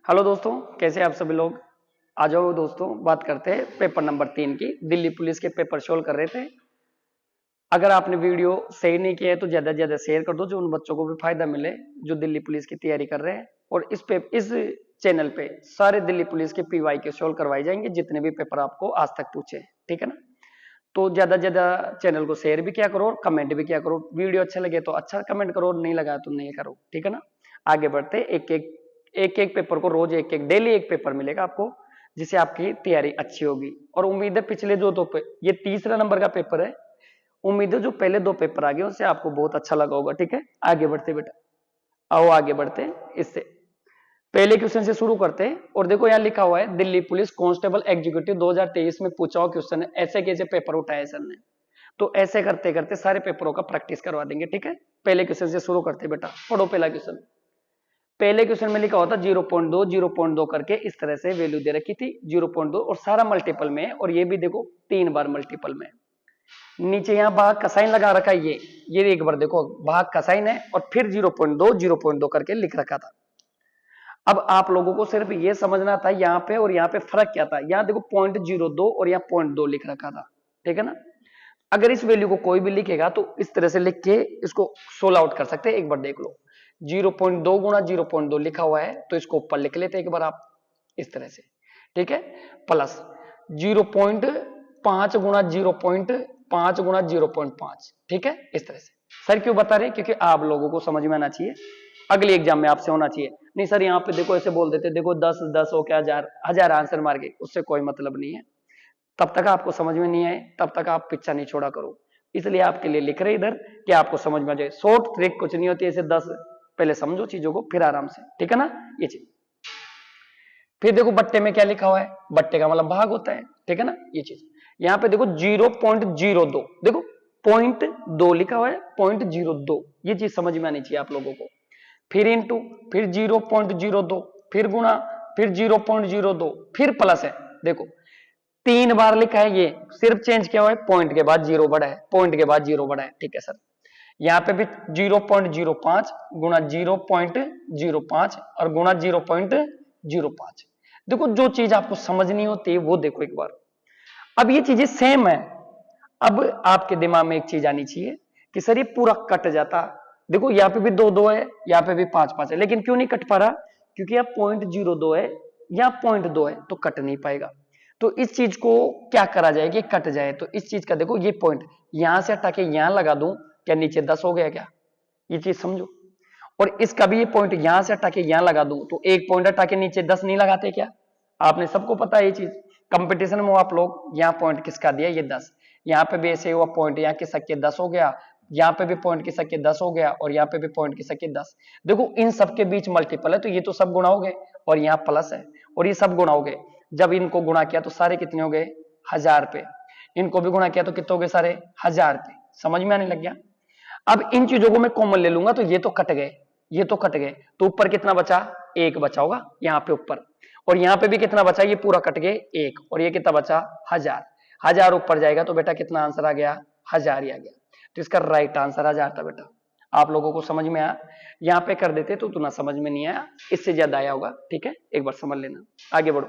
Hello दोस्तों, कैसे आप सभी लोग। आ जाओ दोस्तों, बात करते हैं पेपर नंबर 3 की। दिल्ली पुलिस के पेपर सोल्व कर रहे थे। अगर आपने वीडियो सही नहीं किया है तो ज्यादा से ज्यादा शेयर कर दो, जो उन बच्चों को भी फायदा मिले जो दिल्ली पुलिस की तैयारी कर रहे हैं। और इस चैनल पे सारे दिल्ली पुलिस के पीवाई के सोल्व करवाए जाएंगे, जितने भी पेपर आपको आज तक पूछे, ठीक है ना। तो ज्यादा से ज्यादा चैनल को शेयर भी किया करो और कमेंट भी किया करो। वीडियो अच्छा लगे तो अच्छा कमेंट करो, नहीं लगा तो नहीं करो, ठीक है ना। आगे बढ़ते, एक एक पेपर को रोज डेली एक पेपर मिलेगा आपको, जिससे आपकी तैयारी अच्छी होगी। और उम्मीद है पिछले ये तीसरा नंबर का पेपर है। उम्मीद है जो पहले 2 पेपर आ गए उससे आपको बहुत अच्छा लगा होगा, ठीक है। आगे बढ़ते बेटा, आओ आगे बढ़ते इससे पहले क्वेश्चन से शुरू करते हैं। और देखो यहाँ लिखा हुआ है, दिल्ली पुलिस कांस्टेबल एग्जीक्यूटिव 2023 में पूछा हुआ क्वेश्चन है, ऐसे कैसे पेपर उठाए सर ने। तो ऐसे करते करते सारे पेपरों का प्रैक्टिस करवा देंगे, ठीक है। पहले क्वेश्चन से शुरू करते बेटा, पढ़ो पहला क्वेश्चन। पहले क्वेश्चन में लिखा होता 0.2 करके इस तरह से वैल्यू दे रखी थी 0.2, और सारा मल्टीपल में है। और ये भी देखो 3 बार मल्टीपल में। नीचे यहाँ भाग का साइन लगा रखा है, ये एक बार देखो भाग का साइन है, और फिर 0.2 करके लिख रखा था। अब आप लोगों को सिर्फ ये समझना था यहाँ पे और यहाँ पे फर्क क्या था। यहाँ देखो 0.02 और यहाँ 0.2 लिख रखा था, ठीक है ना। अगर इस वैल्यू को कोई भी लिखेगा तो इस तरह से लिख के इसको सोल्व आउट कर सकते हैं। एक बार देख लो, 0.2 गुणा 0.2 लिखा हुआ है, तो इसको ऊपर लिख लेते एक बार आप इस तरह से, ठीक है। प्लस 0.5 गुणा 0.5 गुणा 0.5, ठीक है। इस तरह से सर क्यों बता रहे हैं, क्योंकि आप लोगों को समझ में आना चाहिए, अगले एग्जाम में आपसे होना चाहिए। नहीं सर यहाँ पे देखो ऐसे बोल देते, देखो 10 हो क्या, हजार आंसर मार गए, उससे कोई मतलब नहीं है। तब तक आपको समझ में नहीं आए तब तक आप पीछा नहीं छोड़ा करो। इसलिए आपके लिए लिख रहे इधर कि आपको समझ में आ जाए। शॉर्ट ट्रिक कुछ नहीं होती, ऐसे 10 पहले समझो चीजों को, फिर आराम से, ठीक है ना। ये चीज फिर देखो बट्टे में क्या लिखा हुआ है, बट्टे का मतलब भाग होता है, ठीक है ना। ये चीज यहाँ पे देखो 0.02, देखो 0.2 लिखा हुआ है, 0.02, ये चीज समझ में आनी चाहिए आप लोगों को। फिर इंटू, फिर 0.02, फिर गुणा, फिर 0.02, फिर प्लस है। देखो 3 बार लिखा है, ये सिर्फ चेंज किया हुआ है, पॉइंट के बाद जीरो बढ़ा है, पॉइंट के बाद जीरो बढ़ा है, ठीक है सर। यहाँ पे भी 0.05 गुणा 0.05 और गुणा 0.05। देखो जो चीज आपको समझनी होती है वो देखो एक बार। अब ये चीजें सेम है। अब आपके दिमाग में एक चीज आनी चाहिए कि सर ये पूरा कट जाता। देखो यहाँ पे भी 2 है, यहाँ पे भी 5 है, लेकिन क्यों नहीं कट पा रहा, क्योंकि यहाँ 0.02 है, यहाँ 0.2 है, तो कट नहीं पाएगा। तो इस चीज को क्या करा जाए कि कट जाए, तो इस चीज का देखो ये पॉइंट यहां से हटा के यहां लगा दूं, क्या नीचे 10 हो गया क्या, ये चीज समझो। और इसका भी ये पॉइंट यहां से हटा के यहां लगा दूं, तो एक पॉइंट हटा के नीचे 10 नहीं लगाते क्या। आपने सबको पता है ये चीज, कंपटीशन में आप लोग यहाँ पॉइंट किसका दिया, ये 10। यहाँ पे भी ऐसे हुआ, पॉइंट यहाँ खिसक के 10 हो गया, यहाँ पे भी पॉइंट खिसक के 10 हो गया, और यहाँ पे भी पॉइंट खिसक के 10। देखो इन सबके बीच मल्टीपल है, तो ये तो सब गुणा हो गए, और यहाँ प्लस है, और ये सब गुणा हो गए। जब इनको गुणा किया तो सारे कितने हो गए, 1000 पे। इनको भी गुणा किया तो कितने हो गए, सारे 1000 पे। समझ में आने लग गया। अब इन चीजों को मैं कॉमन ले लूंगा, तो ये तो कट गए, ये तो कट गए, तो ऊपर कितना बचा, 1 बचा होगा यहाँ पे ऊपर। और यहाँ पे भी कितना बचा, ये पूरा कट गए 1, और ये कितना बचा, 1000। 1000 ऊपर जाएगा तो बेटा कितना आंसर आ गया, 1000 ही आ गया। तो इसका राइट आंसर 1000 था बेटा। आप लोगों को समझ में आया, यहाँ पे कर देते तो उतना समझ में नहीं आया, इससे ज्यादा आया होगा, ठीक है। एक बार समझ लेना, आगे बढ़ो।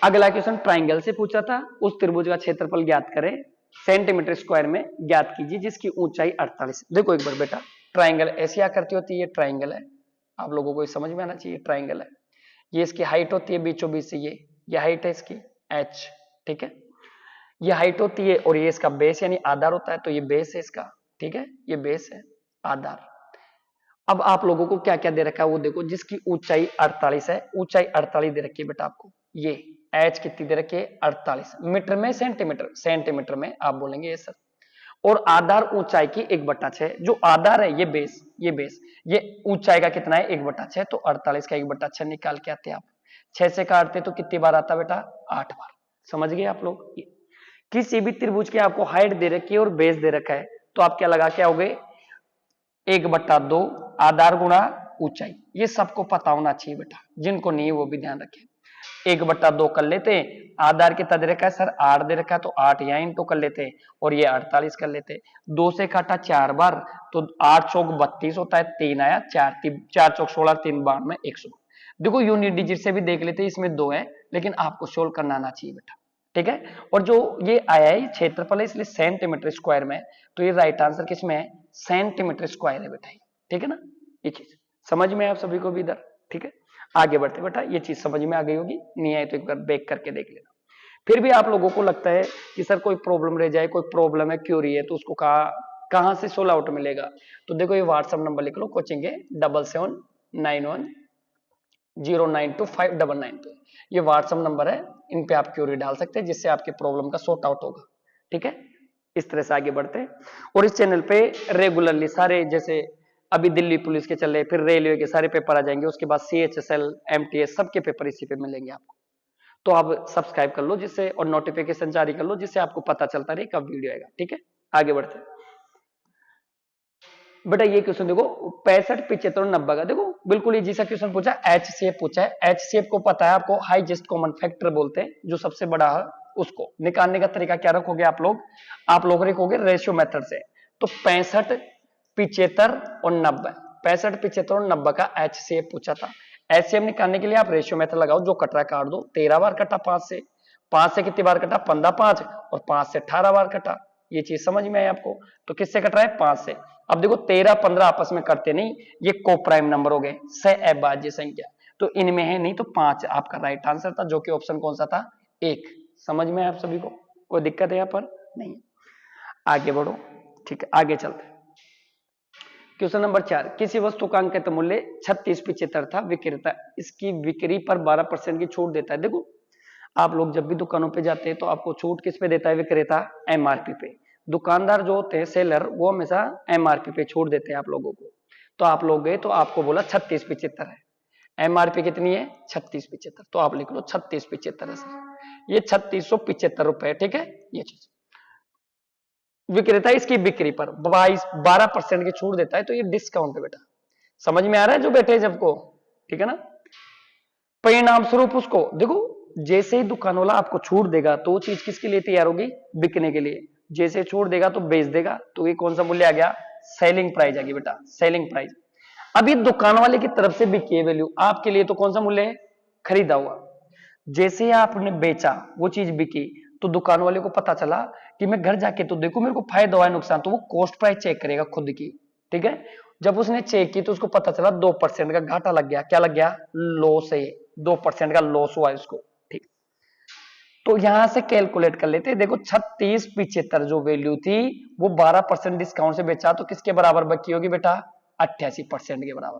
अगला क्वेश्चन ट्राइंगल से पूछा था, उस त्रिभुज का क्षेत्रफल ज्ञात करें, सेंटीमीटर स्क्वायर में ज्ञात कीजिए, जिसकी ऊंचाई 48। देखो एक बार बेटा, ट्राइंगल ऐसी आकृति होती है, ये ट्राइंगल है, आप लोगों को समझ में आना चाहिए, ट्राइंगल है। ये इसकी हाइट होती है बीचों बीच से, ये हाइट है इसकी h, ठीक है। ये हाइट होती है, और ये इसका बेस यानी आधार होता है, तो ये बेस है इसका, ठीक है, ये बेस है, आधार। अब आप लोगों को क्या क्या दे रखा है वो देखो, जिसकी ऊंचाई 48 है, ऊंचाई 48 दे रखी है बेटा आपको। ये h कितनी दे रखी है, 48 मीटर में, सेंटीमीटर, सेंटीमीटर में आप बोलेंगे ये सर। और आधार ऊंचाई की 1/6, जो आधार है ये बेस, ये बेस, ये ऊंचाई का कितना है 1/6, तो 48 का 1/6 निकाल के आते हैं आप। 6 से काटते तो कितनी बार आता बेटा, 8 बार। समझ गए आप लोग। किसी भी त्रिभुज की आपको हाइट दे रखी है और बेस दे रखा है, तो आप क्या लगा के आओगे, 1/2 आधार गुणा ऊंचाई। ये सबको पता होना चाहिए बेटा, जिनको नहीं वो भी ध्यान रखें। 1/2 कर लेते। आधार कितना दे रखा है सर 8 दे रखा है, तो 8 यहाँ इंटू कर लेते और ये 48 कर लेते। 2 से काटा 4 बार तो 8 चौक 32 होता है, 3 आया 4 चौक 16, 3 बार में 100। देखो यूनिट डिजिट से भी देख लेते, इसमें 2 है लेकिन आपको सोल्व करना आना चाहिए बेटा, ठीक है। और जो ये आया है क्षेत्रफल है इसलिए सेंटीमीटर स्क्वायर में, तो ये राइट आंसर किसमें है सेंटीमीटर स्क्वायर है बेटा, ठीक है ना। ये चीज समझ में आप सभी को भी इधर, ठीक है। आगे बढ़ते बेटा, ये चीज समझ में आ गई होगी, नहीं आए तो एक बार बैक करके देख लेना। फिर भी आप लोगों को लगता है कि सर कोई प्रॉब्लम रह जाए, कोई प्रॉब्लम है क्यूरी है, तो उसको कहां से सोल्व आउट मिलेगा। तो देखो ये व्हाट्सएप नंबर लिख लो कोचिंग के 7791092599 पे, ये व्हाट्सएप नंबर है, इन पे आप क्यूरी डाल सकते हैं जिससे आपके प्रॉब्लम का सॉर्ट आउट होगा, ठीक है। इस तरह से आगे बढ़ते हैं। और इस चैनल पे रेगुलरली सारे, जैसे अभी दिल्ली पुलिस के चल रहे, फिर रेलवे के सारे पेपर आ जाएंगे, उसके बाद CHSL MTS सबके पेपर इसी पे मिलेंगे आपको। तो आप सब्सक्राइब कर लो जिससे, और नोटिफिकेशन जारी कर लो जिससे आपको पता चलता रहे कब वीडियो आएगा, ठीक है। आगे बढ़ते हैं बेटा, ये क्वेश्चन देखो 65, 75 और 90 का, देखो बिल्कुल इजी सा क्वेश्चन पूछा है, HCF पूछा है। HCF को पता है आपको, हाईएस्ट कॉमन फैक्टर बोलते हैं, जो सबसे बड़ा है उसको निकालने का तरीका क्या रखोगे आप लोग रखोगे रेशियो मेथड से। तो 65, 75 और 90, 65, 75 और 90 का HCF पूछा था। HCF निकालने के लिए आप रेशियो मेथड लगाओ, जो कट रहा है काट दो। 13 बार कटा 5 से कितनी बार कटा 15, 5 और 5 से 18 बार कटा। ये चीज समझ में आई आपको। तो किससे कट रहा है 5 से। अब देखो 13, 15 आपस में करते नहीं, ये कोप्राइम नंबर हो गए, सहअभाज्य संख्या, तो इनमें है नहीं, तो 5 आपका राइट आंसर था, जो कि ऑप्शन कौन सा था 1। समझ में आप सभी को, कोई दिक्कत है यहाँ पर नहीं। आगे बढ़ो, ठीक है, आगे चलते। क्वेश्चन नंबर 4, किसी वस्तु का अंकित मूल्य 3675 था, विक्रेता इसकी बिक्री पर 12% की छूट देता है। देखो आप लोग जब भी दुकानों पे जाते हैं तो आपको छूट किस पे देता है विक्रेता, MRP पे। दुकानदार जो होते हैं सेलर, वो हमेशा MRP पे छूट देते हैं आप लोगों को। तो आप लोग गए तो आपको बोला 3675 है, MRP कितनी है 3675, तो आप लिख लो 3675 है सर, ये 3675 रुपए, ठीक है। ये चीज विक्रेता इसकी बिक्री पर 12% की छूट देता है, तो ये डिस्काउंट है बेटा। समझ में आ रहा है जो बैठे सबको, ठीक है ना। परिणाम स्वरूप उसको देखो, जैसे ही दुकान वाला आपको छूट देगा तो वो चीज किसके लिए तैयार होगी, बिकने के लिए। जैसे छूट देगा तो बेच देगा, तो ये कौन सा मूल्य आ गया, सेलिंग प्राइस आ गई बेटा, सेलिंग प्राइस। अभी दुकान वाले की तरफ से बिकी है वैल्यू, आपके लिए तो कौन सा मूल्य है, खरीदा हुआ। जैसे ही आपने बेचा, वो चीज बिकी, तो दुकान वाले को पता चला कि मैं घर जाके तो देखो मेरे को फायदा हुआ है नुकसान, तो वो कॉस्ट प्राइस चेक करेगा खुद की, ठीक है। जब उसने चेक की तो उसको पता चला 2% का घाटा लग गया, क्या लग गया, लॉस है, 2% का लॉस हुआ है उसको, ठीक। तो यहां से कैलकुलेट कर लेते हैं, देखो 3675 जो वैल्यू थी वो 12% डिस्काउंट से बेचा, तो किसके बराबर बची होगी बेटा, 88% के बराबर।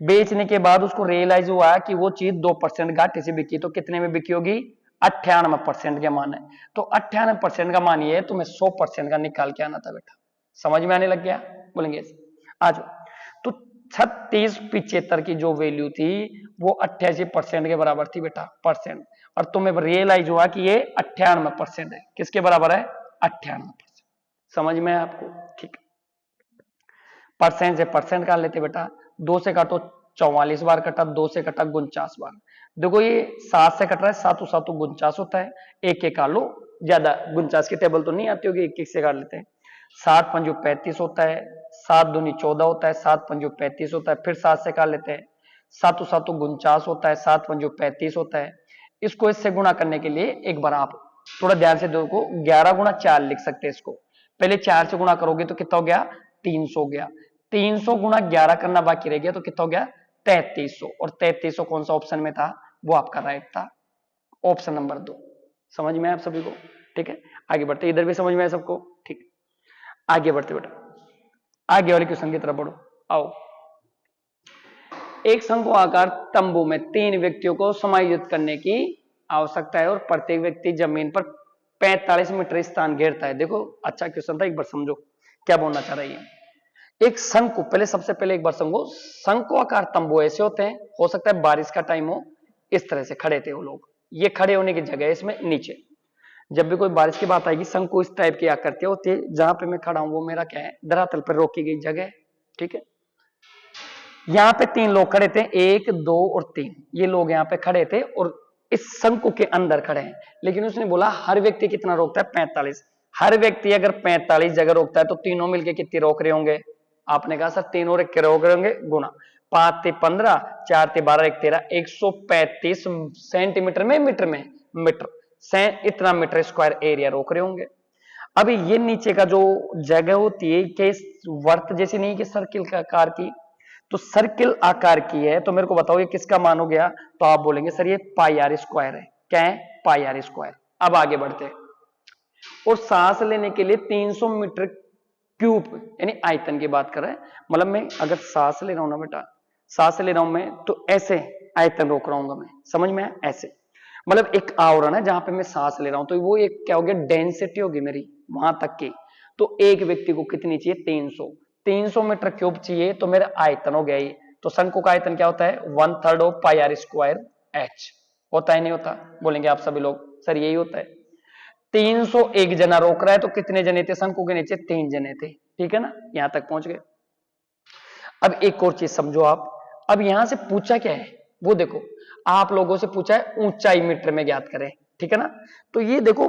बेचने के बाद उसको रियलाइज हुआ कि वो चीज 2% घाटे से बिकी, तो कितने में बिकी होगी, 98% के मान है। तो 98% का मान ये है, तुम्हें 100% का निकाल के आना था बेटा। समझ में आने लग गया, बोलेंगे आज। तो 3675 की जो वैल्यू थी वो 88% के बराबर थी बेटा, परसेंट। और तुम्हें रियलाइज हुआ कि ये 98% है, किसके बराबर है, 98%। समझ में है आपको, ठीक। परसेंट से परसेंट काट लेते बेटा, 2 से काटो 44 बार कटा, 2 से कटा 49 बार। देखो ये 7 से कट रहा है, 7 7 49 होता है, एक एक काट लो, ज्यादा 49 की टेबल तो नहीं आती होगी, एक एक से काट लेते हैं। 7 पंजू 35 होता है, 7 दूनी 14 होता है, 7 पंजू 35 होता है, फिर 7 से काट लेते हैं, 7 7 49 होता है, 7 पंजू 35 होता है। इसको इससे गुणा करने के लिए एक बार आप थोड़ा ध्यान से देखो, 11 गुणा 4 लिख सकते हैं इसको। पहले 4 से गुणा करोगे तो कितना हो गया, 300 हो गया। 300 गुणा 11 करना बाकी रह गया, तो कितना हो गया, 3300। और 3300 कौन सा ऑप्शन में था, वो आपका राइट था, ऑप्शन नंबर 2। समझ में आप सभी को, ठीक है। आगे बढ़ते, इधर भी समझ में आया सबको, ठीक। आगे बढ़ते बेटा, आगे वाले क्वेश्चन की तरफ बढ़ो, आओ। एक शंकु आकार तंबू में 3 व्यक्तियों को समायोजित करने की आवश्यकता है और प्रत्येक व्यक्ति जमीन पर 45 मीटर स्थान घेरता है। देखो अच्छा क्वेश्चन था, एक बार समझो क्या बोलना चाह रही है। एक शंकु, पहले सबसे पहले एक बार समझो, शंकु आकार तंबू ऐसे होते हैं, हो सकता है बारिश का टाइम हो, इस तरह से खड़े थे वो लोग, ये खड़े होने की जगह है इसमें नीचे। जब भी कोई बारिश की बात आएगी, शंकु इस टाइप की आकृति होती है, जहां पे मैं खड़ा हूं वो मेरा क्या है, धरातल पर रोकी गई जगह है, ठीक है। यहाँ पे 3 लोग खड़े थे, 1 2 और 3, ये लोग यहाँ पे खड़े थे और इस शंकु के अंदर खड़े हैं, लेकिन उसने बोला हर व्यक्ति कितना रोकता है 45। हर व्यक्ति अगर 45 जगह रोकता है तो तीनों मिलके कितने रोक रहे होंगे? आपने कहा सर तीनों रोक रहे होंगे, गुना 5 ते 15, 4 ते 12, 1 13, 135 सेंटीमीटर में मीटर से इतना मीटर स्क्वायर एरिया रोक रहे होंगे। अभी ये नीचे का जो जगह होती है कि वर्त जैसी नहीं कि सर्किल का आकार की, तो सर्किल आकार की है, तो मेरे को बताओ ये किसका मान हो गया? तो आप बोलेंगे सर ये पाई आर स्क्वायर है। क्या है? पाई आर स्क्वायर। अब आगे बढ़ते हैं, और सांस लेने के लिए 300 मीटर क्यूब यानी आयतन की बात कर रहे हैं। मतलब मैं अगर सांस ले रहा हूं ना बेटा, सांस ले रहा हूं मैं, तो ऐसे आयतन रोक रहा हूं मैं, समझ में आया? ऐसे मतलब एक आवरण है जहां पे मैं सांस ले रहा हूं, तो वो एक क्या हो गया? डेंसिटी होगी मेरी वहां तक की। तो एक व्यक्ति को कितनी चाहिए? 300 मीटर क्यूब चाहिए, तो मेरा आयतन हो गया ये। तो शंकु का आयतन क्या होता है? 1/3 of pi r square h. होता है नहीं होता? बोलेंगे आप सभी लोग सर यही होता है। 301 जना रोक रहा है, तो कितने जने थे शंकु के नीचे? 3 जने थे। ठीक है ना? यहां तक पहुंच गए। अब एक और चीज समझो आप, अब यहां से पूछा क्या है वो देखो, आप लोगों से पूछा है ऊंचाई मीटर में ज्ञात करें। ठीक है ना? तो ये देखो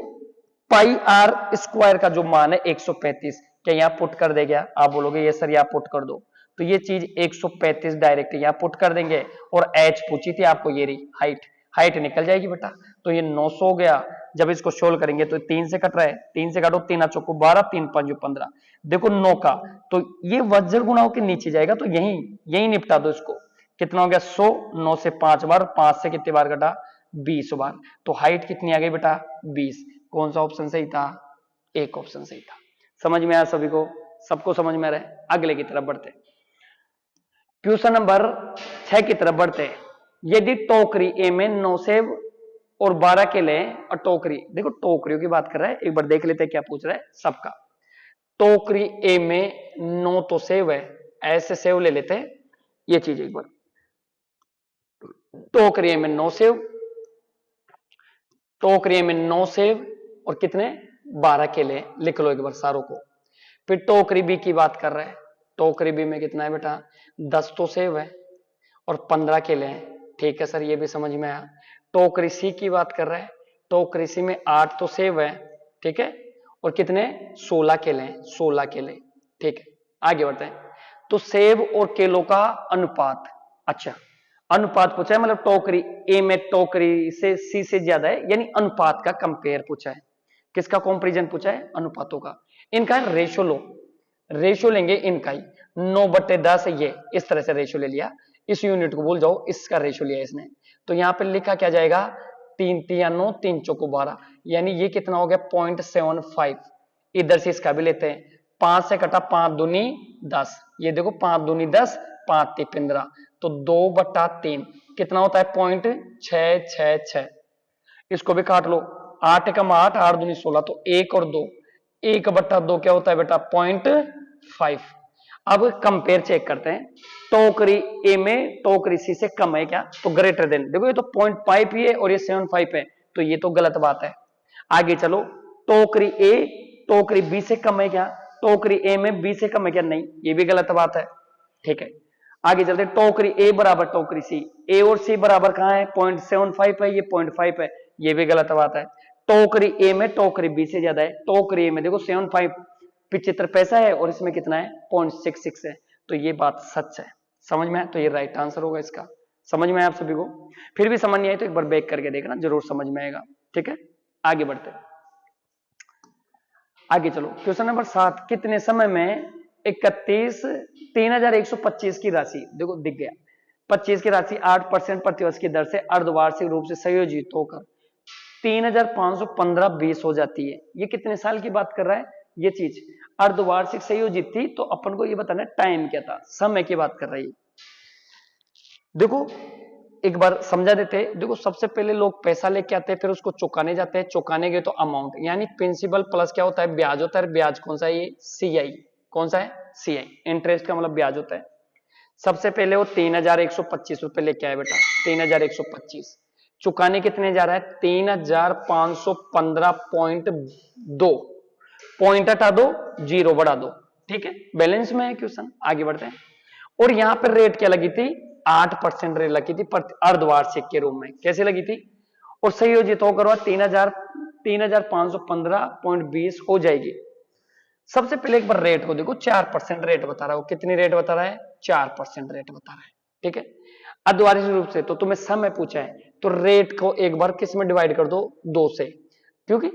पाई आर स्क्वायर का जो मान है 135, क्या यहां पुट कर दे गया? आप बोलोगे ये सर यहां पुट कर दो, तो ये चीज 135 डायरेक्ट यहां पुट कर देंगे, और एच पूछी थी आपको, ये रही हाइट, हाइट निकल जाएगी बेटा। तो ये 900 हो गया। जब इसको सोल्व करेंगे तो 3 से कट रहा है, 3 से काटो, 3 चौको 12, 3 5 15, देखो 9 का, तो ये वज्र गुणा होकर नीचे जाएगा, तो यही निपटा दो इसको। कितना हो गया? 100, 9 से 5 बार, 5 से कितने बार कटा? 20 बार। तो हाइट कितनी आ गई बेटा? 20। कौन सा ऑप्शन सही था? एक ऑप्शन सही था। समझ में आया सभी को? सबको समझ में आ रहा है? अगले की तरफ बढ़ते, क्वेश्चन नंबर 6 की तरफ बढ़ते। यदि टोकरी ए में 9 सेब और 12 केले, और टोकरी, देखो टोकरियों की बात कर रहा है, एक बार देख लेते हैं क्या पूछ रहा है सबका। टोकरी ए में 9 तो सेब है, ऐसे सेब ले लेते हैं, ये चीज एक बार। टोकरी ए में 9 सेब, टोकरी में 9 सेब और कितने? 12 केले, लिख लो एक बार सारों को। फिर टोकरी बी की बात कर रहा है, टोकरी बी में कितना है बेटा? 10 तो सेब है और 15 केले हैं। ठीक है सर, ये भी समझ में आया। टोकरी सी की बात कर रहा है, टोकरी सी में 8 तो सेब है, ठीक है, और कितने? 16 केले हैं, 16 केले। ठीक है, आगे बढ़ते हैं। तो सेब और केलों का अनुपात, अच्छा अनुपात पूछा है, मतलब टोकरी ए में टोकरी से सी से ज्यादा है, यानी अनुपात का कंपेयर पूछा है। किसका कंपैरिजन पूछा है? अनुपातों का। इनका रेशो लो, रेशो लेंगे इनका ही, 9/10 ये इस तरह से रेशो ले लिया, इस यूनिट को भूल जाओ, इसका रेशो लिया इसने। तो यहां पे लिखा क्या जाएगा? 3 3 9, 3 चौको 12, यानी ये कितना हो गया? 0.75। इधर से इसका भी लेते हैं, 5 से कटा 5 दूनी 10, ये देखो 5 दूनी 10, 5 3 15, तो 2/3 कितना होता है? 0.666। इसको भी काट लो, 8 कम 8, 8 दूनी 16, तो 1 और 2, 1/2 क्या होता है बेटा? 0.5। अब कंपेयर चेक करते हैं, टोकरी ए में टोकरी सी से कम है क्या? तो ग्रेटर देन, देखो ये तो 0.5 ही है और ये 7.5 है, तो ये तो गलत बात है। आगे चलो, टोकरी ए टोकरी बी से कम है क्या? टोकरी ए में बी से कम है क्या? नहीं, ये भी गलत बात है। ठीक है, आगे चलते हैं, टोकरी ए बराबर टोकरी सी, ए और सी बराबर कहां है? 0.75 है, ये 0.5 है, ये भी गलत बात है। टोकरी ए में टोकरी बी से ज्यादा है, टोकरी ए में देखो 75 75 पैसा है और इसमें कितना है? 0.66 है, तो ये बात सच है। समझ में आया? तो ये राइट आंसर होगा इसका। समझ में आया आप सभी को? फिर भी समझ नहीं आई तो एक बार बैक करके देखना, जरूर समझ में आएगा। ठीक है, आगे बढ़ते, आगे चलो। क्वेश्चन नंबर 7, कितने समय में 31,125 की राशि, देखो दिख गया, 25 की राशि 8% प्रतिवर्ष की दर से अर्धवार्षिक रूप से संयोजित होकर 3,515 हो जाती है। ये कितने साल की बात कर रहा है? ये चीज अर्धवार्षिक संयोजित थी, तो अपन को ये बताना टाइम क्या था, समय की बात कर रही है। देखो एक बार समझा देते हैं, देखो सबसे पहले लोग पैसा लेके आते हैं, फिर उसको चुकाने जाते हैं, चुकाने गए तो अमाउंट, यानी प्रिंसिपल प्लस क्या होता है? ब्याज होता है। ब्याज कौन सा है? ये CI। कौन सा है? CI। इंटरेस्ट का मतलब ब्याज होता है। सबसे पहले वो 3,125 रुपए लेके आए बेटा, 3,125। चुकाने कितने जा रहा है? 3,515.2, पॉइंट हटा दो, जीरो बढ़ा दो। ठीक है, बैलेंस में है क्वेश्चन। आगे बढ़ते हैं, और यहां पर रेट क्या लगी थी? 8% रेट लगी थी अर्धवार्षिक के रूप में। कैसे लगी थी? और संयोजित होकर वह 3,515.20 हो जाएगी। सबसे पहले एक बार रेट को देखो, 4% रेट बता रहा है। कितनी रेट बता रहा है? 4% रेट बता रहा है। ठीक है, अद्वारित रूप से तो तुम्हें समय पूछा है तो रेट को एक बार किस में डिवाइड कर दो? 2 से, क्योंकि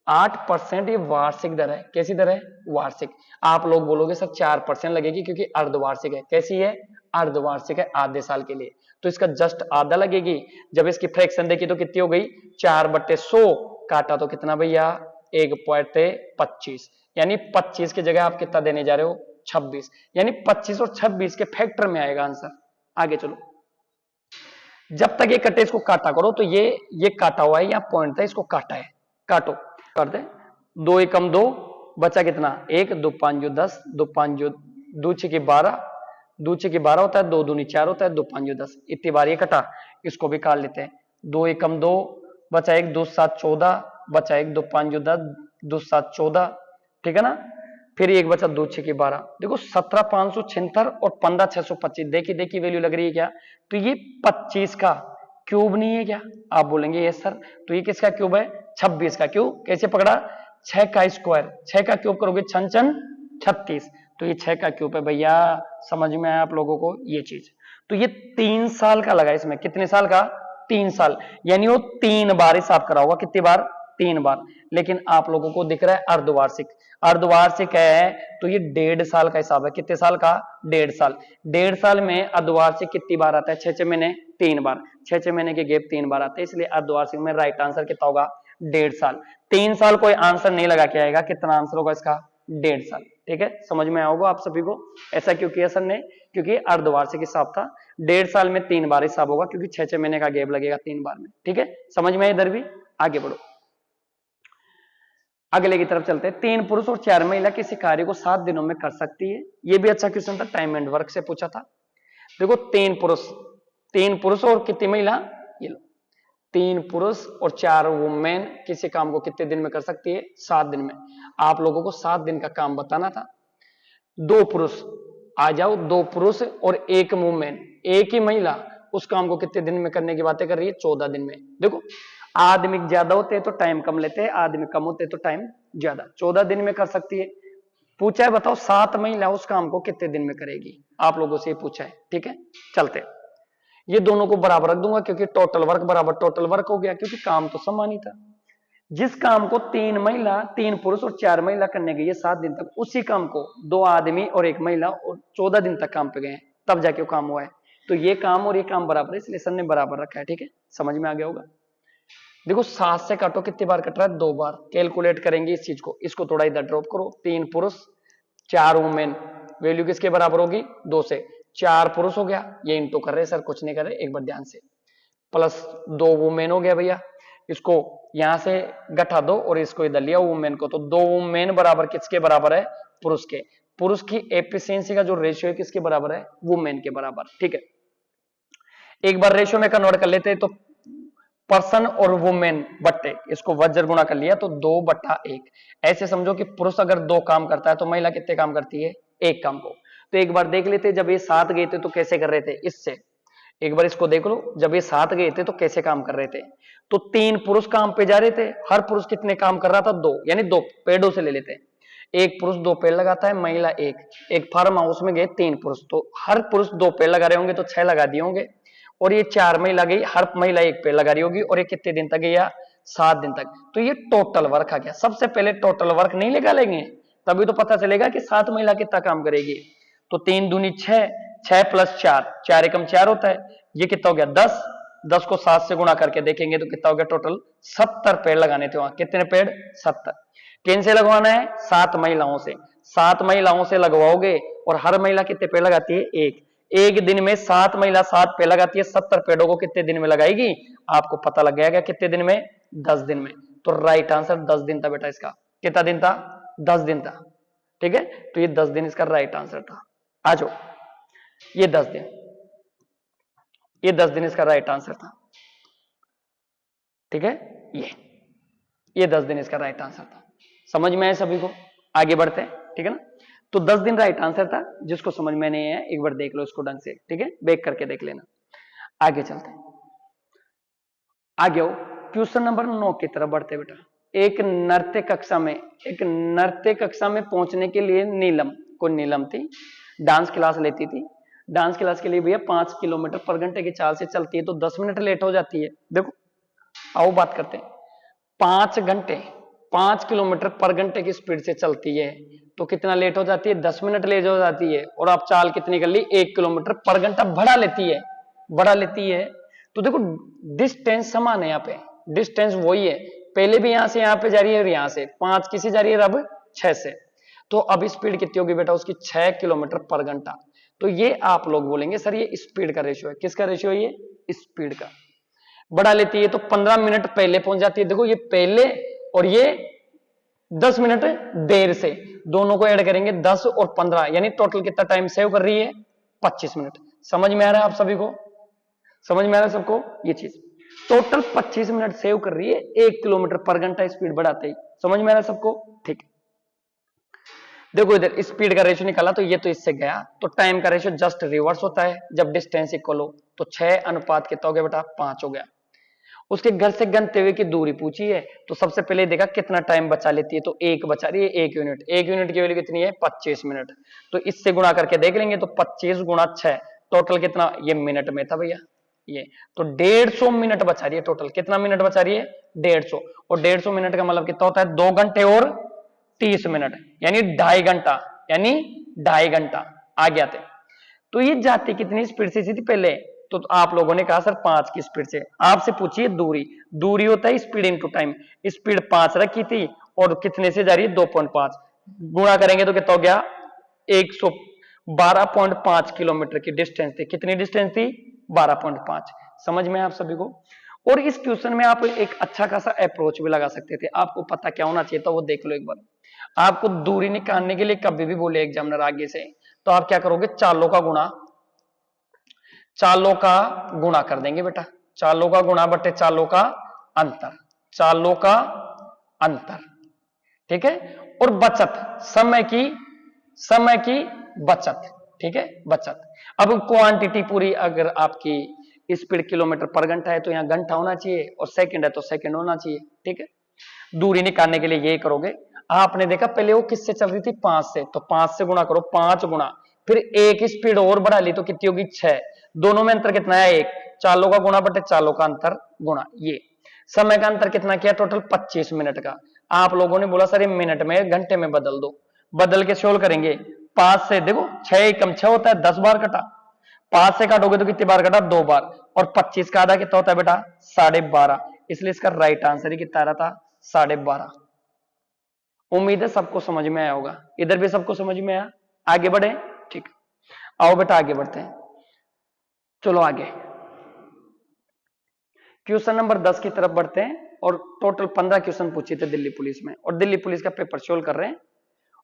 8% ये वार्षिक दर है। कैसी दर है? वार्षिक। आप लोग बोलोगे सर 4% लगेगी क्योंकि अर्धवार्षिक है। कैसी है? अर्धवार्षिक है, आधे साल के लिए, तो इसका जस्ट आधा लगेगी। जब इसकी फ्रैक्शन देखी तो कितनी हो गई? 4/100 काटा तो कितना भैया? 1.25, यानी 25 की जगह आप कितना देने जा रहे हो? 26, यानी 25 और 26 के फैक्टर में आएगा आंसर। आगे चलो, जब तक ये कटे इसको काटा करो, तो ये काटा हुआ है या पॉइंट था, इसको काटा है, काटो, कर दे। 2 एकम 2 बचा कितना? 1, 2 5 10, 2 5 2 6 की 12, 2 6 की 12 होता है, 2 दूनी 4 होता है, 2 5 10, इतनी बार ये कटा, इसको भी काट लेते हैं। 2 एकम 2 बचा 1, 2 7 14 बचा 1, 2 5 10, 2 7 14, ठीक है ना। फिर एक बचा 2 6 की 12, देखो 17,576 और 15,625, देखी वैल्यू लग रही है क्या? तो ये 25 का क्यूब नहीं है क्या? आप बोलेंगे यस सर, तो ये किसका क्यूब है? 26 का। क्यों? कैसे पकड़ा? 6 का स्क्वायर, 6 का क्यूब करोगे 6 36, तो ये 6 का क्यूब है भैया। समझ में आया आप लोगों को ये चीज? तो ये 3 साल का लगा इसमें। कितने साल का? 3 साल, यानी वो 3 बार हिसाब करा होगा। कितनी बार? 3 बार। लेकिन आप लोगों को दिख रहा है अर्धवार्षिक, अर्धवार्षिक है तो ये 1.5 साल का हिसाब है। कितने साल का? 1.5 साल। 1.5 साल में अर्धवार्षिक कितनी बार आता है? 6 महीने 3 बार, 6 महीने के गैप 3 बार आते हैं, इसलिए अर्धवार्षिक में राइट आंसर कितना होगा? 1.5 साल। 3 साल कोई आंसर नहीं लगा के आएगा, कितना आंसर होगा इसका? 1.5 साल। ठीक है, समझ में आओगे आप सभी को? ऐसा क्यों किया सर ने? क्योंकि अर्धवार्षिक हिसाब था, 1.5 साल में 3 बार हिसाब होगा, क्योंकि 6 महीने का गैप लगेगा 3 बार में। ठीक है, समझ में इधर भी? आगे बढ़ो, अगले की तरफ चलते हैं। 3 पुरुष और 4 महिला किसी कार्य को 7 दिनों में कर सकती है। ये भी अच्छा क्वेश्चन था, टाइम एंड वर्क से पूछा था। देखो 3 पुरुष और कितनी महिला? ये लो, 3 पुरुष और 4 वुमेन किसी काम को कितने दिन में कर सकती है? 7 दिन में। आप लोगों को 7 दिन का काम बताना था। 2 पुरुष, आ जाओ, 2 पुरुष और 1 वुमेन, एक ही महिला उस काम को कितने दिन में करने की बातें कर रही है? 14 दिन में। देखो आदमी ज्यादा होते हैं तो टाइम कम लेते हैं, आदमी कम होते हैं तो टाइम ज्यादा। 14 दिन में कर सकती है। पूछा है बताओ 7 महिला उस काम को कितने दिन में करेगी? आप लोगों से पूछा है। ठीक है, चलते, ये दोनों को बराबर रख दूंगा क्योंकि टोटल वर्क बराबर टोटल वर्क हो गया, क्योंकि काम तो समान ही था। जिस काम को 3 पुरुष और 4 महिला करने गई है 7 दिन तक, उसी काम को 2 आदमी और 1 महिला और 14 दिन तक काम पे गए हैं, तब जाके वो काम हुआ है। तो ये काम और ये काम बराबर है, इसलिए सर ने बराबर रखा है। ठीक है, समझ में आ गया होगा? देखो 7 से काटो, कितनी बार कट रहा है? 2 बार। कैलकुलेट करेंगे इस चीज को, इसको थोड़ा इधर ड्रॉप करो। 3 पुरुष 4 वुमेन, वैल्यू किसके बराबर होगी? 2 से। 4 पुरुष हो गया, ये इंटू कर रहे सर, कुछ नहीं कर रहे, एक बार ध्यान से, प्लस 2 वुमेन हो गया भैया, इसको यहां से घटा दो और इसको इधर लिया वुमेन को, तो 2 वुमेन बराबर किसके बराबर है? पुरुष के। पुरुष की एफिशिएंसी का जो रेशियो है किसके बराबर है? वुमेन के बराबर। ठीक है, एक बार रेशियो में कन्वर्ट कर लेते हैं, तो पर्सन और वुमेन बट्टे, इसको वज्र गुणा कर लिया तो 2/1। ऐसे समझो कि पुरुष अगर 2 काम करता है तो महिला कितने काम करती है? 1 काम को। तो एक बार देख लेते, जब ये 7 गए थे तो कैसे कर रहे थे? इससे एक बार इसको देख लो, जब ये 7 गए थे तो कैसे काम कर रहे थे? तो 3 पुरुष काम पे जा रहे थे, हर पुरुष कितने काम कर रहा था? 2, यानी 2 पेड़ों से ले लेते हैं। एक पुरुष 2 पेड़ लगाता है, महिला 1। एक फार्म हाउस में गए 3 पुरुष, तो हर पुरुष 2 पेड़ लगा रहे होंगे तो 6 लगा दिए होंगे, और ये 4 महिला गई, हर महिला 1 पेड़ लगा रही होगी, और ये कितने दिन तक गया? 7 दिन तक। तो ये टोटल वर्क आ गया। सबसे पहले टोटल वर्क नहीं निकालेंगे, तभी तो पता चलेगा कि 7 महिला कितना काम करेगी। तो 3 दूनी 6, 6 प्लस 4, 4 एकम 4 होता है, ये कितना हो गया? 10। 10 को 7 से गुणा करके देखेंगे तो कितना हो गया? टोटल 70 पेड़ लगाने थे वहां। कितने पेड़? 70। किन से लगवाना है? 7 महिलाओं से। 7 महिलाओं से लगवाओगे, और हर महिला कितने पेड़ लगाती है? 1। एक दिन में 7 महिला 7 पेड़ लगाती है, 70 पेड़ों को कितने दिन में लगाएगी? आपको पता लग जाएगा कितने दिन में? 10 दिन में। तो राइट आंसर 10 दिन था बेटा इसका। कितना दिन था? 10 दिन था। ठीक है, तो ये 10 दिन इसका राइट आंसर था। आ जाओ, ये 10 दिन, ये 10 दिन इसका राइट आंसर था। ठीक है, ये 10 दिन इसका राइट आंसर था। समझ में आए सभी को? आगे बढ़ते हैं। ठीक है ना, तो 10 दिन राइट आंसर था। जिसको समझ में नहीं है एक बार देख लो इसको ढंग से। ठीक है, बैक करके देख लेना। आगे चलते हैं, आगे आओ। क्वेश्चन नंबर 9 की तरफ बढ़ते बेटा। एक नृत्य कक्षा में पहुंचने के लिए नीलम थी, डांस क्लास लेती थी। डांस क्लास के लिए भैया 5 किलोमीटर पर घंटे की चाल से चलती है तो 10 मिनट लेट हो जाती है। देखो आओ बात करते हैं। 5 किलोमीटर पर घंटे की स्पीड से चलती है तो कितना लेट हो जाती है? 10 मिनट लेट हो जाती है। और आप चाल कितनी कर ली? 1 किलोमीटर पर घंटा बढ़ा लेती है। तो देखो डिस्टेंस समान है, यहाँ पे डिस्टेंस वही है, पहले भी यहां से यहां पे जा रही है और यहां से 5 किसी जा रही है, अब 6 से। तो अब स्पीड कितनी होगी बेटा उसकी? 6 किलोमीटर पर घंटा। तो ये आप लोग बोलेंगे सर ये स्पीड का रेशियो है। किसका रेशियो है? ये स्पीड का। बढ़ा लेती है तो 15 मिनट पहले पहुंच जाती है। देखो ये पहले और ये 10 मिनट देर से, दोनों को ऐड करेंगे 10 और 15, यानी टोटल कितना टाइम सेव कर रही है? 25 मिनट। समझ में आ रहा है आप सभी को? समझ में आ रहा है सबको? ये चीज टोटल 25 मिनट सेव कर रही है 1 किलोमीटर पर घंटा स्पीड बढ़ाते ही। समझ में आ रहा है सबको? ठीक है। देखो इधर स्पीड का रेशियो निकाला तो ये तो इससे गया, तो टाइम का रेशियो जस्ट रिवर्स होता है जब डिस्टेंस इक्वल हो। तो 6 अनुपात कितना हो गया बेटा? 5 हो गया। उसके घर से गंतव्य की दूरी पूछी है तो सबसे पहले देखा कितना टाइम बचा लेती है, तो 1 बचा रही है, 1 यूनिट। 1 यूनिट की वैल्यू कितनी है? 25 मिनट। तो इससे गुणा करके देख लेंगे तो 25 गुणा 6 टोटल कितना? ये मिनट में था भैया ये। तो 150 मिनट बचा रही है। टोटल कितना मिनट बचा रही है? 150। और 150 मिनट का मतलब कितना होता है? 2 घंटे और 30 मिनट, यानी 2.5 घंटा, यानी 2.5 घंटा आ गया थे। तो ये जाती कितनी स्पीड से थी पहले? तो आप लोगों ने कहा सर 5 की स्पीड से। आपसे पूछिए दूरी होता है स्पीड इनटू टाइम। स्पीड 5 रखी थी और कितने से जा रही है? 2.5। गुणा करेंगे तो कितना हो गया? 112.5 किलोमीटर की डिस्टेंस थी। कितनी डिस्टेंस थी? 12.5। समझ में आप सभी को? और इस क्वेश्चन में आप एक अच्छा खासा अप्रोच भी लगा सकते थे। आपको पता क्या होना चाहिए था वो देख लो एक बार। आपको दूरी निकालने के लिए कभी भी बोले एग्जामिनर आगे से, तो आप क्या करोगे? चालों का गुणा कर देंगे बेटा। चालों का गुणा बटे चालों का अंतर, चालों का अंतर, ठीक है। और बचत, समय की बचत, ठीक है, बचत। अब क्वांटिटी पूरी, अगर आपकी स्पीड किलोमीटर पर घंटा है तो यहाँ घंटा होना चाहिए, और सेकंड है तो सेकंड होना चाहिए, ठीक है। दूरी निकालने के लिए ये करोगे। आपने देखा पहले वो किससे चल रही थी? 5 से, तो 5 से गुणा करो, 5 गुणा, फिर एक स्पीड और बढ़ा ली तो कितनी होगी? 6। दोनों में अंतर कितना है? 1। चालों का गुणा बटे चालों का अंतर गुणा ये। समय का अंतर कितना किया? टोटल 25 मिनट का। आप लोगों ने बोला सर ये मिनट में घंटे में बदल दो। बदल के सोल्व करेंगे। 5 से देखो 6 कम 6 होता है, 10 बार कटा। 5 से काटोगे तो कितनी बार कटा? 2 बार। और 25 का आधा कितना होता है बेटा? 12.5। इसलिए इसका राइट आंसर ही कितना आ रहा था? 12.5। उम्मीद है सबको समझ में आया होगा। इधर भी सबको समझ में आया? आगे बढ़े? ठीक, आओ बेटा आगे बढ़ते हैं। चलो आगे क्वेश्चन नंबर 10 की तरफ बढ़ते हैं। और टोटल 15 क्वेश्चन पूछे थे दिल्ली पुलिस में, और दिल्ली पुलिस का पेपर सोल्व कर रहे हैं।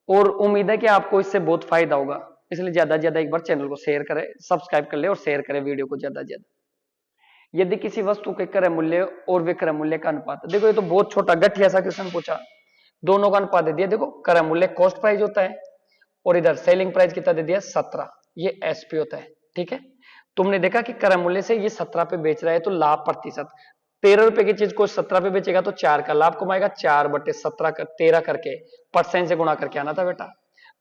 और उम्मीद है कि आपको इससे बहुत फायदा होगा, इसलिए ज्यादा से ज्यादा एक बार चैनल को शेयर करें, सब्सक्राइब कर ले और शेयर करें वीडियो को ज्यादा से ज्यादा। यदि किसी वस्तु के क्रय मूल्य और विक्रय मूल्य का अनुपात, देखो ये तो बहुत छोटा गठिया सा क्वेश्चन पूछा, दोनों का अनुपात दे दिया। देखो क्रय मूल्य कॉस्ट प्राइस होता है, और इधर सेलिंग प्राइस कितना दे दिया? 17, ये एसपी होता है, ठीक है। तुमने देखा कि क्रय मूल्य से ये 17 पे बेच रहा है तो लाभ प्रतिशत, 13 रुपए की चीज को 17 पे बेचेगा तो 4 का लाभ कमाएगा। 4/17 कर 13 करके परसेंट से गुणा करके आना था बेटा।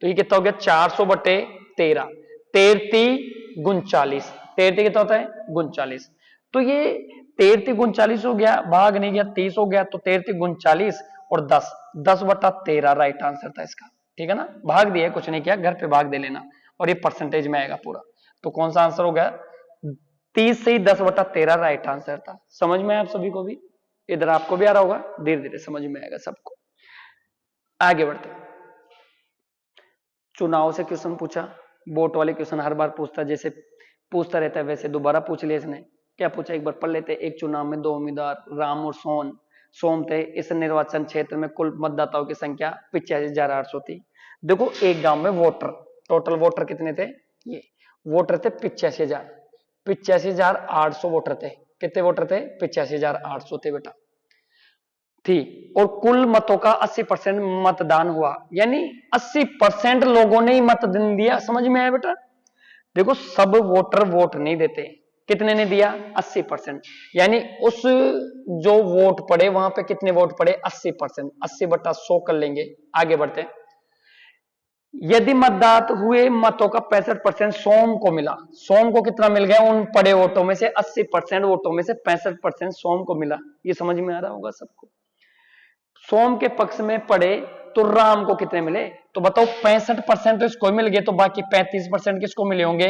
तो ये कितना हो गया? 400/13, 33 39, 33 कितना होता है? 39। तो ये 33 39 हो गया, भाग नहीं गया, 30 हो गया, तो 33 39 और 10, 10/13 राइट आंसर था इसका, ठीक है ना। भाग दिया, कुछ नहीं किया, घर पे भाग दे लेना, और ये परसेंटेज में आएगा पूरा। तो कौन सा आंसर हो गया? 30 से ही 10/13 राइट आंसर था। समझ में आप सभी को भी? इधर आपको भी आ रहा होगा, धीरे धीरे समझ में आएगा सबको। आगे बढ़ते, चुनाव से क्वेश्चन पूछा। वोट वाले क्वेश्चन हर बार पूछता, जैसे पूछता रहता है वैसे दोबारा पूछ लिया इसने। क्या पूछा एक बार पढ़ लेते। एक चुनाव में 2 उम्मीदवार राम और सोम थे। इस निर्वाचन क्षेत्र में कुल मतदाताओं की संख्या 85,800 थी। देखो एक गांव में वोटर, टोटल वोटर कितने थे? ये वोटर थे 85,800 वोटर थे। कितने वोटर थे? 85,800 थे बेटा, थी। और कुल मतों का 80% मतदान हुआ, यानी 80% लोगों ने ही मतदान दिया। समझ में आया बेटा? देखो सब वोटर वोट नहीं देते, कितने ने दिया 80%, यानी उस जो वोट पड़े वहां पे कितने वोट पड़े 80%, 80/100 कर लेंगे। आगे बढ़ते हैं। यदि मतदात हुए मतों का 65% सोम को मिला, सोम को कितना मिल गया उन पड़े वोटों में से 80% वोटों में से 65% सोम को मिला। ये समझ में आ रहा होगा सबको। सोम के पक्ष में पड़े तो राम को कितने मिले, तो बताओ 65% तो इसको मिल गए, तो बाकी 35% किसको मिले होंगे,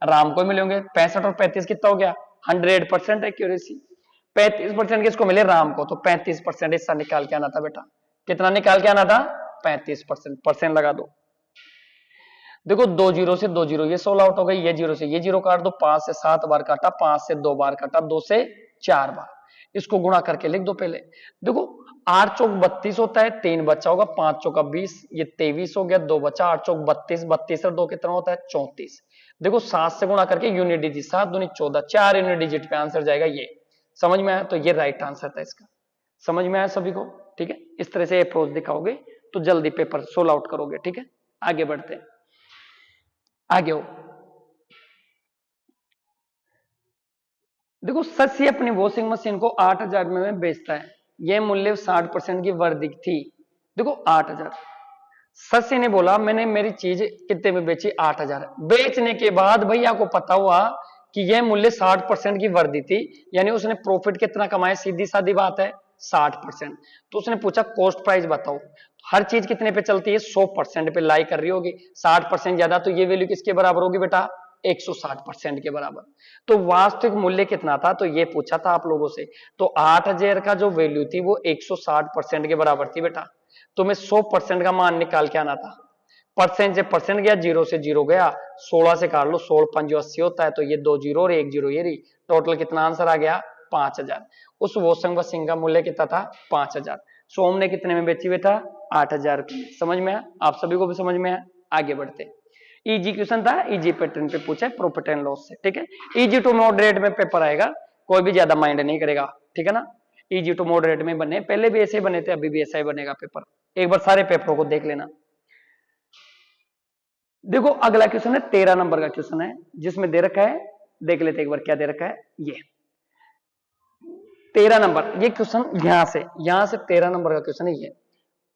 राम को मिले होंगे। 65 और 35 कितना हो गया 100% एक्यूरेसी। 35% किसको मिले, राम को, तो 35% हिस्सा निकाल के आना था बेटा। कितना निकाल के आना था 35%, परसेंट लगा दो। देखो 2 जीरो से 2 जीरो, ये 16 आउट हो गई, ये जीरो से ये जीरो काट दो, 5 से 7 बार काटा, 5 से 2 बार काटा, 2 से 4 बार। इसको गुणा करके लिख दो पहले। देखो 8 चौक 32 होता है, 3 बच्चा होगा, 5 चौका 20, ये 23 हो गया, 2 बच्चा, 8 चौक 32, 32 और 2 कितना होता है 34। देखो 7 से गुणा करके यूनिट डिजिट, 7 दूनी 14, 4 यूनिट डिजिट पे आंसर जाएगा ये। समझ में आया, तो ये राइट आंसर था इसका। समझ में आया सभी को, ठीक है। इस तरह से अप्रोच दिखाओगे तो जल्दी पेपर सोल्व आउट करोगे, ठीक है। आगे बढ़ते हैं, आगे हो। देखो शशि अपनी वॉशिंग मशीन को 8,000 में बेचता है, यह मूल्य 60% की वर्धित थी। देखो 8,000, शशि ने बोला मैंने मेरी चीज कितने में बेची 8,000। बेचने के बाद भैया को पता हुआ कि यह मूल्य 60% की वर्धित थी, यानी उसने प्रॉफिट कितना कमाया, सीधी सादी बात है 60%। तो उसने पूछा कॉस्ट प्राइस बताओ। हर चीज कितने पे चलती है 100% पे लाई कर रही होगी, 60% ज्यादा, तो ये वैल्यू किसके बराबर होगी बेटा 160% के बराबर। तो वास्तविक मूल्य कितना था, तो ये पूछा था आप लोगों से। तो 8,000 का जो वैल्यू थी वो 160% के बराबर थी बेटा। तुम्हें 100% का मान निकाल के आना था। परसेंट से परसेंट गया, जीरो से जीरो गया, 16 से काट लो, 16 5 80 होता है, तो ये 2 जीरो और 1 जीरो, ये रही टोटल कितना आंसर आ गया 5,000। उस वॉशिंग मशीन का मूल्य कितना था 5,000। सोम ने कितने में बेची हुई था 8,000 की। समझ में आया, आप सभी को भी समझ में आया। आगे बढ़ते, इजी क्वेश्चन था, इजी पैटर्न पे पूछा है, प्रॉफिट एंड लॉस से, ठीक है। इजी टू मॉडरेट में पेपर आएगा, कोई भी ज्यादा माइंड नहीं करेगा, ठीक है ना। इजी टू मॉडरेट में बने, पहले भी ऐसे ही बने थे, अभी भी ऐसा ही बनेगा पेपर। एक बार सारे पेपरों को देख लेना। देखो अगला क्वेश्चन है 13 नंबर का क्वेश्चन है, जिसमें दे रखा है, देख लेते एक बार क्या दे रखा है। ये 13 नंबर, ये क्वेश्चन यहां से 13 नंबर का क्वेश्चन है ये।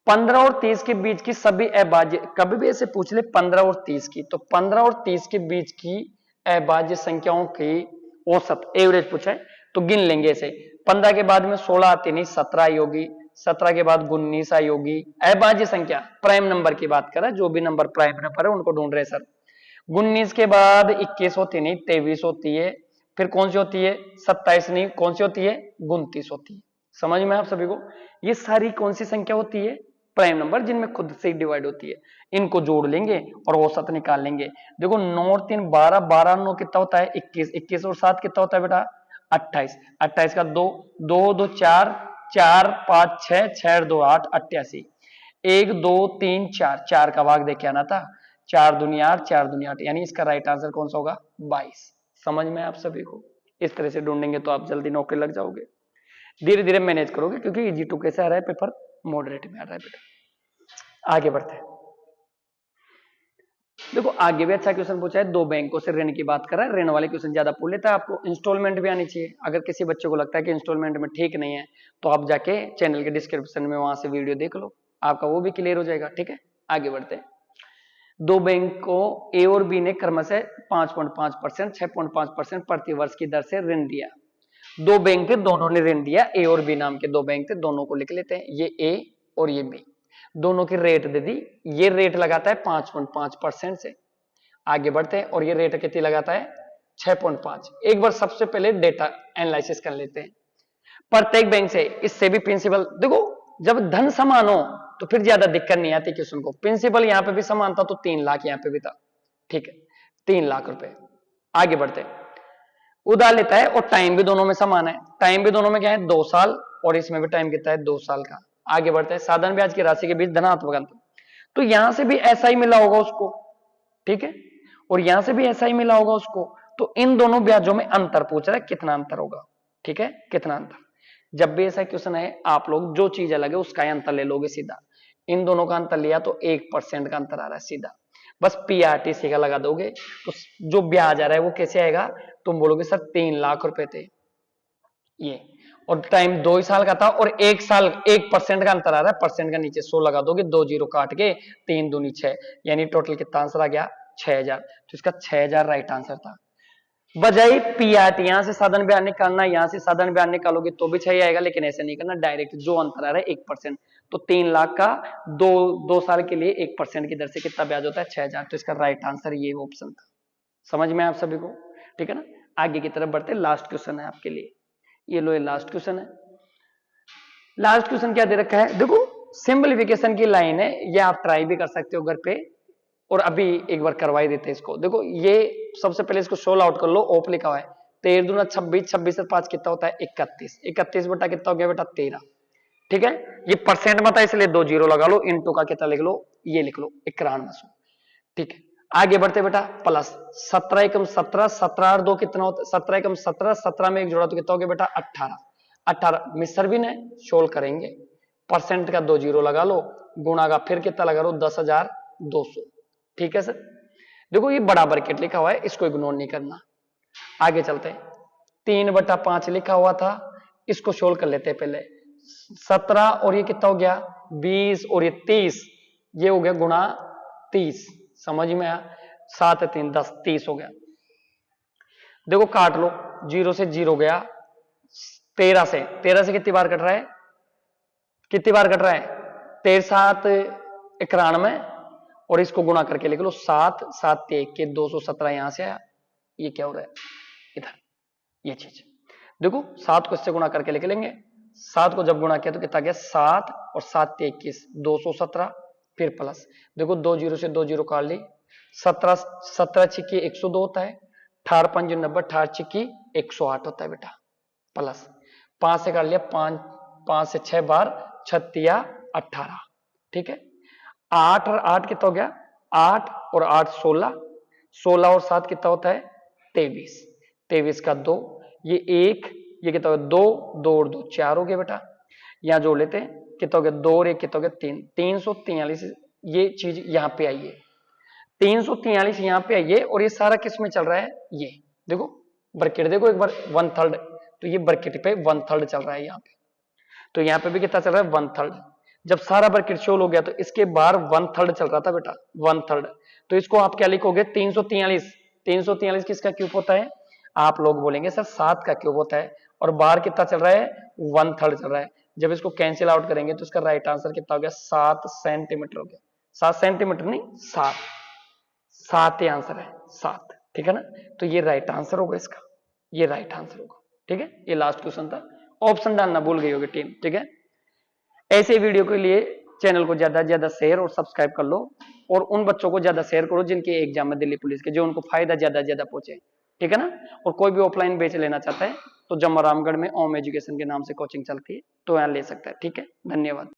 15 और 30 के बीच की सभी अभाज्य, कभी भी ऐसे पूछ ले 15 और 30 की, तो 15 और 30 के बीच की अभाज्य संख्याओं की औसत एवरेज पूछा है, तो गिन लेंगे ऐसे। 15 के बाद में 16 आती नहीं, 17 आई होगी, 17 के बाद 19 आई होगी। अभाज्य संख्या प्राइम नंबर की बात कर रहा है, जो भी नंबर प्राइम नंबर है उनको ढूंढ रहे सर। 19 के बाद 21 होती नहीं, 23 होती है, फिर कौन सी होती है 27 नहीं, कौन सी होती है 29 होती है। समझ में आप सभी को, ये सारी कौन सी संख्या होती है प्राइम नंबर, जिनमें खुद से डिवाइड होती है। इनको जोड़ लेंगे और औसत निकाल लेंगे। देखो 9 और 3 12, 12 9 कितना होता है 21, 21 और 7 कितना होता है बेटा 28, 28 का 2, 2 2 4, 4 5 6, 6 2 8, 88, 1 2 3 4, 4 का भाग देके आना था, 4 दूनी 8, 4 दूनी 8, यानी इसका राइट आंसर कौन सा होगा 22। समझ में आप सभी को, इस तरह से ढूंढेंगे तो आप जल्दी नौकरी लग जाओगे। धीरे धीरे मैनेज करोगे, क्योंकि इजी टू कैसे आ रहा है पेपर मॉडरेट में आ रहा है बेटा। आगे बढ़ते हैं, देखो आगे भी अच्छा क्वेश्चन पूछा है, दो बैंकों से ऋण की बात कर रहा है। ऋण वाले क्वेश्चन ज्यादा पूछ लेता है, आपको इंस्टॉलमेंट भी आनी चाहिए। अगर किसी बच्चे को लगता है कि इंस्टॉलमेंट में ठीक नहीं है, तो आप जाके चैनल के डिस्क्रिप्शन में वहां से वीडियो देख लो, आपका वो भी क्लियर हो जाएगा, ठीक है। आगे बढ़ते हैं, दो बैंकों ए और बी ने क्रमशः 5.5%, 6.5% प्रति वर्ष की दर से ऋण दिया। दो बैंक थे, दोनों ने ऋण दिया, ए और बी नाम के दो बैंक थे, दोनों को लिख लेते हैं, ये ए और ये बी, दोनों की रेट दे दी। ये रेट लगाता है 5.5% से। आगे बढ़ते हैं, और ये रेट कितनी लगाता है 6.5। एक बार सबसे पहले डेटा एनालिसिस कर लेते हैं प्रत्येक बैंक से। इससे भी प्रिंसिपल, देखो जब धन समान हो तो फिर ज्यादा दिक्कत नहीं आती क्वेश्चन को। प्रिंसिपल यहां पे भी समान था, तो 3 लाख यहां पे भी था, ठीक है 3 लाख रुपए। आगे बढ़ते हैं, उधार लेता है और टाइम भी दोनों में समान है। टाइम भी दोनों में क्या है 2 साल, और इसमें भी टाइम कितना है 2 साल का। आगे बढ़ते हैं, साधारण ब्याज की राशि के बीच धनात्मक अंतर, तो यहां से भी ऐसा ही मिला होगा उसको, ठीक है, और यहां से भी ऐसा ही मिला होगा उसको। तो इन दोनों ब्याजों में अंतर पूछ रहा है, कितना अंतर होगा, ठीक है, कितना अंतर। जब भी ऐसा क्वेश्चन है, आप लोग जो चीज अलग है उसका ही अंतर ले लोगे सीधा। इन दोनों का अंतर लिया तो 1% का अंतर आ रहा है सीधा, बस पीआरटीसी का लगा दोगे, तो जो ब्याज आ रहा है वो कैसे आएगा तुम बोलोगे सर 3 लाख रुपए थे ये, और टाइम 2 ही साल का था और 1 साल 1% का अंतर आ रहा है, परसेंट का नीचे 100 लगा दोगे, 2 जीरो काट के 3 दूनी 6, यानी टोटल कितना आंसर आ गया 6000। तो इसका 6000 राइट आंसर था। बजाय पीआर यहां से साधन ब्याज निकालना, यहां से साधन ब्याज निकालोगे तो भी सही आएगा, लेकिन ऐसे नहीं करना, डायरेक्ट जो अंतर आ रहा है 1%, तो 3 लाख का 2 साल के लिए 1% की दर से कितना ब्याज होता है 6000। तो इसका राइट आंसर ये ऑप्शन था। समझ में आप सभी को, ठीक है ना। आगे की तरफ बढ़ते, लास्ट क्वेश्चन है आपके लिए, ये लो ये लास्ट क्वेश्चन है। लास्ट क्वेश्चन क्या दे रखा है, देखो सिंपलीफिकेशन की लाइन है, ये आप ट्राई भी कर सकते हो घर पे, और अभी एक बार करवाई देते हैं इसको। देखो ये सबसे पहले इसको सोल्व आउट कर लो, ओप लिखा हुआ है 13 दूना 26, 26 से 5 कितना होता है 31, 31 बटा कितना हो गया बेटा 13, ठीक है। ये परसेंट मत है इसलिए 2 जीरो लगा लो, इनटू का कितना लिख लो, ये लिख लो 9100, ठीक है। आगे बढ़ते बेटा, प्लस 17 एकम 17, 17 और 2 कितना होता है 17 एकम 17, 17 में एक जोड़ा तो कितना हो गया बेटा 18, 18 मिस्र भी ने सोल्व करेंगे, परसेंट का 2 जीरो लगा लो, गुणा का फिर कितना लगा लो 10,200, ठीक है सर। देखो ये बड़ा ब्रैकेट लिखा हुआ है, इसको इग्नोर नहीं करना। आगे चलते हैं, 3/5 लिखा हुआ था, इसको सोल्व कर लेते हैं पहले। 17 और ये कितना हो गया 20 और ये 30, ये हो गया गुणा 30, समझ में आया, 7 3 10 30 हो गया। देखो काट लो, 0 से 0 गया, 13 से कितनी बार कट रहा है, कितनी बार कट रहा है 13 7 91, और इसको गुणा करके लिख लो 7 7 के 217, यहां से आया, ये क्या हो रहा है इधर, ये चीज देखो 7 को इससे गुणा करके लिख लेंगे, 7 को जब गुणा किया तो कितना गया 7 और 7 21 217, फिर प्लस, देखो 2 जीरो से 2 जीरो काट ली, 17 17 छिक्की 102 होता है, 18 5 90, 18 छिक्की 108 होता है बेटा, प्लस 5 से काट लिया 5 से 6 बार 36 18, ठीक है। 8 और 8 कितना हो गया 8 और 8 16, 16 और 7 कितना होता है 23, 23 का 2, ये 1, ये कितना हो गया 2, 2 और 2 4 हो गया बेटा, यहां जोड़ लेते हैं कितना हो गया 2 और 1 कितना हो गया 3, 343, ये चीज यहां पे आई है, 343 यहां पे आई है, और ये सारा किस में चल रहा है, ये देखो ब्रैकेट देखो एक बार 1/3, तो ये ब्रैकेट पे 1/3 चल रहा है यहाँ पे, तो यहाँ पे भी कितना चल रहा है 1/3। जब सारा ब्रैकेट शोल हो गया तो इसके बाहर 1/3 चल रहा था बेटा 1/3, तो इसको आप क्या लिखोगे 343, 343 किसका क्यूब होता है, आप लोग बोलेंगे सर 7 का क्यूब होता है, और बाहर कितना चल रहा है 1/3 चल रहा है, जब इसको कैंसिल आउट करेंगे तो इसका राइट आंसर कितना हो गया 7 सेंटीमीटर हो गया, 7 सेंटीमीटर नहीं 7, 7 आंसर है 7, ठीक है ना। तो ये राइट आंसर होगा इसका, ये राइट आंसर होगा, ठीक है। ये लास्ट क्वेश्चन था, ऑप्शन डालना भूल गई होगी टीम, ठीक है। ऐसे वीडियो के लिए चैनल को ज्यादा से ज्यादा शेयर और सब्सक्राइब कर लो, और उन बच्चों को ज्यादा शेयर करो जिनके एग्जाम में दिल्ली पुलिस के, जो उनको फायदा ज्यादा से ज्यादा पहुंचे, ठीक है ना। और कोई भी ऑफलाइन बैच लेना चाहता है तो जम्मा रामगढ़ में ओम एजुकेशन के नाम से कोचिंग चलती है, तो यहाँ ले सकता है, ठीक है। धन्यवाद।